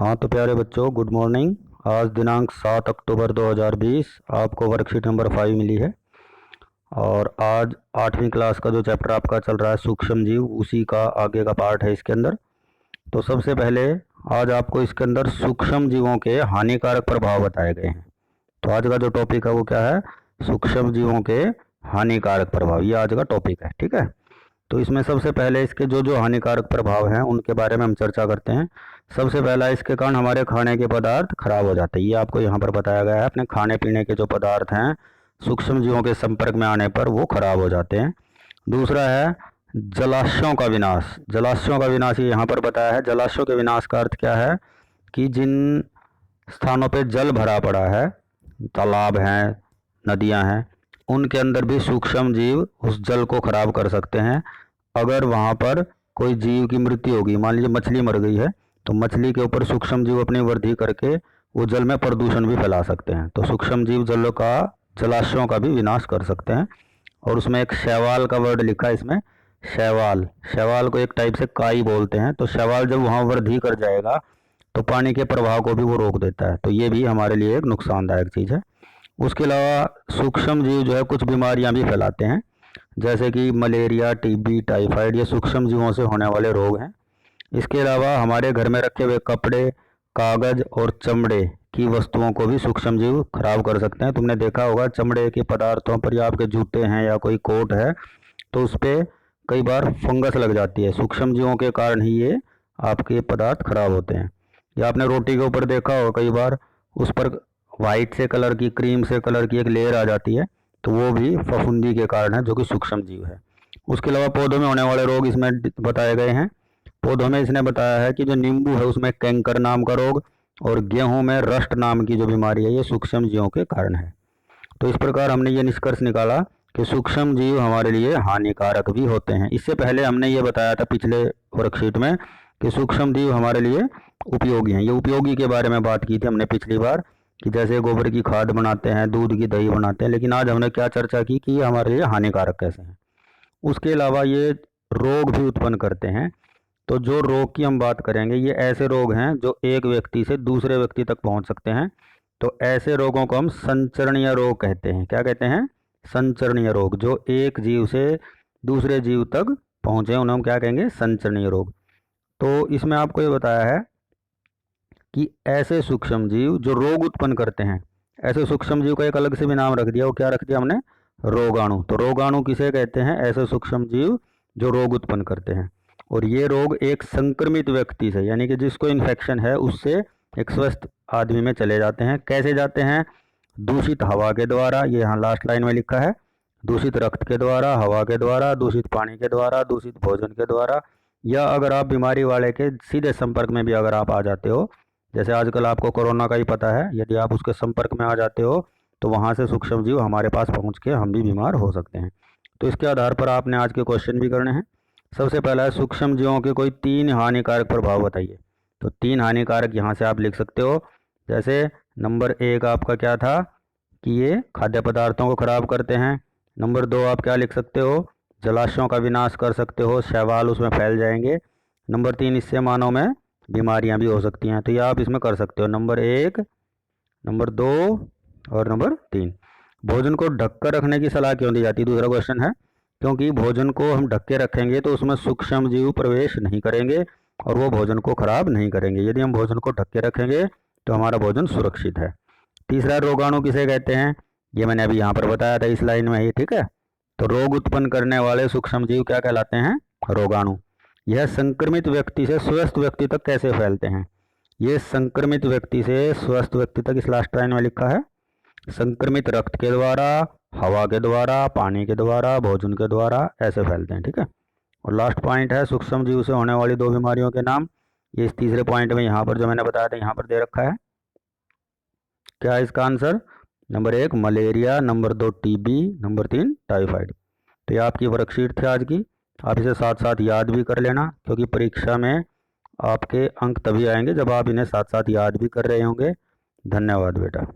हाँ तो प्यारे बच्चों, गुड मॉर्निंग। आज दिनांक 7 अक्टूबर 2020 आपको वर्कशीट नंबर 5 मिली है और आज 8वीं क्लास का जो चैप्टर आपका चल रहा है सूक्ष्म जीव, उसी का आगे का पार्ट है इसके अंदर। तो सबसे पहले आज आपको इसके अंदर सूक्ष्म जीवों के हानिकारक प्रभाव बताए गए हैं। तो आज का जो टॉपिक है वो क्या है? सूक्ष्म जीवों के हानिकारक प्रभाव, ये आज का टॉपिक है। ठीक है, तो इसमें सबसे पहले इसके जो जो हानिकारक प्रभाव हैं उनके बारे में हम चर्चा करते हैं। सबसे पहला, इसके कारण हमारे खाने के पदार्थ खराब हो जाते हैं। ये आपको यहाँ पर बताया गया है, अपने खाने पीने के जो पदार्थ हैं सूक्ष्म जीवों के संपर्क में आने पर वो खराब हो जाते हैं। दूसरा है जलाशयों का विनाश। जलाशयों का विनाश ये यहाँ पर बताया है। जलाशयों के विनाश का अर्थ क्या है कि जिन स्थानों पर जल भरा पड़ा है, तालाब हैं, नदियाँ हैं, उनके अंदर भी सूक्ष्म जीव उस जल को खराब कर सकते हैं। अगर वहाँ पर कोई जीव की मृत्यु होगी, मान लीजिए मछली मर गई है, तो मछली के ऊपर सूक्ष्म जीव अपनी वृद्धि करके वो जल में प्रदूषण भी फैला सकते हैं। तो सूक्ष्म जीव जलाशयों का भी विनाश कर सकते हैं। और उसमें एक शैवाल का वर्ड लिखा है इसमें, शैवाल। शैवाल को एक टाइप से काई बोलते हैं। तो शैवाल जब वहाँ वृद्धि कर जाएगा तो पानी के प्रवाह को भी वो रोक देता है। तो ये भी हमारे लिए एक नुकसानदायक चीज़ है। उसके अलावा सूक्ष्म जीव जो है कुछ बीमारियां भी फैलाते हैं, जैसे कि मलेरिया, टीबी, टाइफाइड, ये सूक्ष्म जीवों से होने वाले रोग हैं। इसके अलावा हमारे घर में रखे हुए कपड़े, कागज़ और चमड़े की वस्तुओं को भी सूक्ष्म जीव खराब कर सकते हैं। तुमने देखा होगा चमड़े के पदार्थों पर, या आपके जूते हैं या कोई कोट है, तो उस पर कई बार फंगस लग जाती है। सूक्ष्म जीवों के कारण ही ये आपके पदार्थ खराब होते हैं। या आपने रोटी के ऊपर देखा होगा कई बार उस पर वाइट से कलर की, क्रीम से कलर की एक लेयर आ जाती है, तो वो भी फफूंदी के कारण है, जो कि सूक्ष्म जीव है। उसके अलावा पौधों में होने वाले रोग इसमें बताए गए हैं। पौधों में इसने बताया है कि जो नींबू है उसमें कैंकर नाम का रोग, और गेहूं में रस्ट नाम की जो बीमारी है, ये सूक्ष्म जीवों के कारण है। तो इस प्रकार हमने ये निष्कर्ष निकाला कि सूक्ष्म जीव हमारे लिए हानिकारक भी होते हैं। इससे पहले हमने ये बताया था पिछले वर्कशीट में कि सूक्ष्म जीव हमारे लिए उपयोगी हैं। ये उपयोगी के बारे में बात की थी हमने पिछली बार, कि जैसे गोबर की खाद बनाते हैं, दूध की दही बनाते हैं। लेकिन आज हमने क्या चर्चा की कि ये हमारे लिए हानिकारक कैसे हैं। उसके अलावा ये रोग भी उत्पन्न करते हैं। तो जो रोग की हम बात करेंगे, ये ऐसे रोग हैं जो एक व्यक्ति से दूसरे व्यक्ति तक पहुंच सकते हैं। तो ऐसे रोगों को हम संचरणीय रोग कहते हैं। क्या कहते हैं? संचरणीय रोग। जो एक जीव से दूसरे जीव तक पहुंचे उन्हें हम क्या कहेंगे? संचरणीय रोग। तो इसमें आपको ये बताया है कि ऐसे सूक्ष्म जीव जो रोग उत्पन्न करते हैं, ऐसे सूक्ष्म जीव का एक अलग से भी नाम रख दिया। वो क्या रख दिया हमने? रोगाणु। तो रोगाणु किसे कहते हैं? ऐसे सूक्ष्म जीव जो रोग उत्पन्न करते हैं। और ये रोग एक संक्रमित व्यक्ति से, यानी कि जिसको इन्फेक्शन है, उससे एक स्वस्थ आदमी में चले जाते हैं। कैसे जाते हैं? दूषित हवा के द्वारा, ये यहाँ लास्ट लाइन में लिखा है, दूषित रक्त के द्वारा, हवा के द्वारा, दूषित पानी के द्वारा, दूषित भोजन के द्वारा, या अगर आप बीमारी वाले के सीधे संपर्क में भी अगर आप आ जाते हो, जैसे आजकल आपको कोरोना का ही पता है, यदि आप उसके संपर्क में आ जाते हो तो वहाँ से सूक्ष्म जीव हमारे पास पहुँच के हम भी बीमार हो सकते हैं। तो इसके आधार पर आपने आज के क्वेश्चन भी करने हैं। सबसे पहला है सूक्ष्म जीवों के कोई 3 हानिकारक प्रभाव बताइए। तो 3 हानिकारक यहाँ से आप लिख सकते हो। जैसे नंबर 1 आपका क्या था कि ये खाद्य पदार्थों को खराब करते हैं। नंबर 2 आप क्या लिख सकते हो? जलाशयों का विनाश कर सकते हो, शैवाल उसमें फैल जाएंगे। नंबर 3, इससे मानव में बीमारियां भी हो सकती हैं। तो ये आप इसमें कर सकते हो, नंबर 1, नंबर 2 और नंबर 3। भोजन को ढक कर रखने की सलाह क्यों दी जाती है? दूसरा क्वेश्चन है, क्योंकि भोजन को हम ढक के रखेंगे तो उसमें सूक्ष्म जीव प्रवेश नहीं करेंगे और वो भोजन को खराब नहीं करेंगे। यदि हम भोजन को ढक के रखेंगे तो हमारा भोजन सुरक्षित है। तीसरा, रोगाणु किसे कहते हैं? ये मैंने अभी यहाँ पर बताया था इस लाइन में ही। ठीक है, तो रोग उत्पन्न करने वाले सूक्ष्म जीव क्या कहलाते हैं? रोगाणु। यह संक्रमित व्यक्ति से स्वस्थ व्यक्ति तक कैसे फैलते हैं? ये संक्रमित व्यक्ति से स्वस्थ व्यक्ति तक, इस लास्ट लाइन में लिखा है, संक्रमित रक्त के द्वारा, हवा के द्वारा, पानी के द्वारा, भोजन के द्वारा ऐसे फैलते हैं। ठीक है, और लास्ट पॉइंट है सूक्ष्म जीव से होने वाली 2 बीमारियों के नाम। ये इस तीसरे पॉइंट में यहाँ पर जो मैंने बताया था यहाँ पर दे रखा है। क्या है इसका answer? Number 1 malaria, number 2 TB, number 3 typhoid. तो ये आपकी वर्कशीट थी आज की। आप इसे साथ साथ याद भी कर लेना, क्योंकि परीक्षा में आपके अंक तभी आएंगे जब आप इन्हें साथ साथ याद भी कर रहे होंगे। धन्यवाद बेटा।